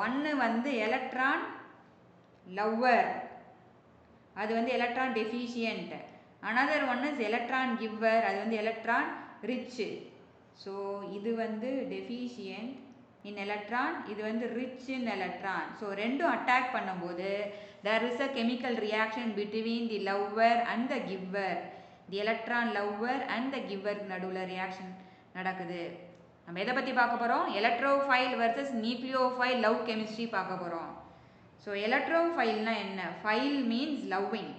ஒன்று வந்து electron lover, அது வந்து electron deficient. Another one is electron giver, அது வந்து எலக்ட்ரான் ரிச். ஸோ இது வந்து டெஃபிஷியன்ட் இன் எலக்ட்ரான், இது வந்து ரிச் இன் எலக்ட்ரான். ஸோ ரெண்டும் அட்டாக் பண்ணும்போது there is a chemical reaction between the lover and the giver. the electron lover and the giver நடுவில் reaction நடக்குது. நம்ம எதை பற்றி பார்க்க போகிறோம்? Electrophile versus nucleophile love chemistry பார்க்க போகிறோம். ஸோ எலக்ட்ரோஃபைல்னா என்ன? File means loving.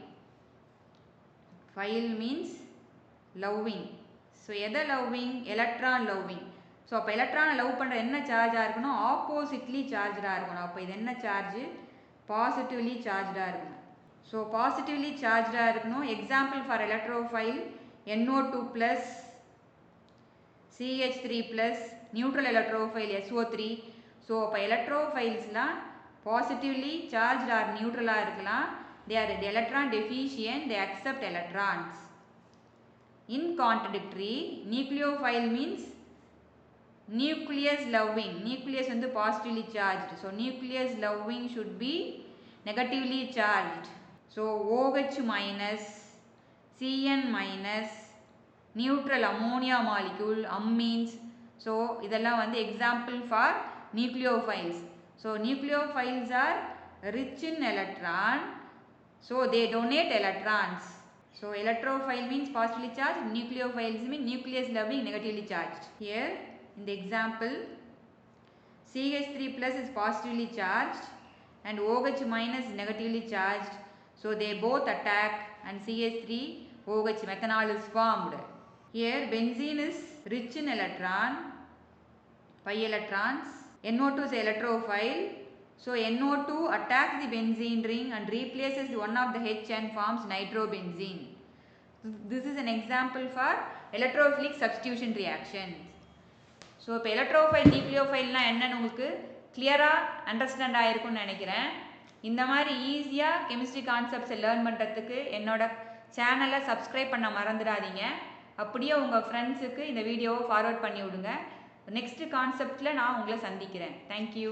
File means loving. So எதை லவ்விங்? Electron loving. ஸோ அப்போ எலக்ட்ரானை லவ் பண்ணுற என்ன சார்ஜாக இருக்கணும்? ஆப்போசிட்லி சார்ஜாக இருக்கணும். அப்போ இது என்ன சார்ஜு? பாசிட்டிவ்லி சார்ஜாக இருக்கணும். ஸோ பாசிட்டிவ்லி சார்ஜாக இருக்கணும். Example for electrophile NO2 plus CH3 plus neutral electrophile SO3. So அப்போ எலக்ட்ரோஃபைல்ஸ்லாம் பாசிட்டிவ்லி சார்ஜ் ஆர் நியூட்ரலாக இருக்கலாம். they are the electron deficient, they accept electrons. in contradictory, nucleophile means nucleus loving. nucleus வந்து positively charged. so nucleus loving should be negatively charged. so OH minus Cn minus neutral ammonia molecule amines. so இதெல்லாம் வந்து example for nucleophiles. so nucleophiles are rich in electron, so they donate electrons. so electrophile means positively charged, nucleophiles mean nucleus loving, negatively charged. here in the example, CH3 plus is positively charged and OH minus is negatively charged. so they both attack and CH3 OH methanol is formed. here benzene is rich in electron, pi electrons. NO2 is electrophile. so NO2 attacks the benzene ring and replaces one of the H and forms nitrobenzene. this is an example for electrophilic substitution reactions. So இப்போ electrophile நியூக்ளியோஃபைல்னால் என்னென்னு உங்களுக்கு கிளியராக understand ஆகிருக்குன்னு நினைக்கிறேன். இந்த மாதிரி ஈஸியாக chemistry கான்செப்ட்ஸை learn பண்ணுறதுக்கு என்னோட சேனலை சப்ஸ்கிரைப் பண்ண மறந்துடாதீங்க. அப்படியே உங்கள் ஃப்ரெண்ட்ஸுக்கு இந்த வீடியோவை ஃபார்வர்ட் பண்ணி விடுங்க. நெக்ஸ்ட்டு கான்செப்டில் நான் உங்களை சந்திக்கிறேன். தேங்க்யூ.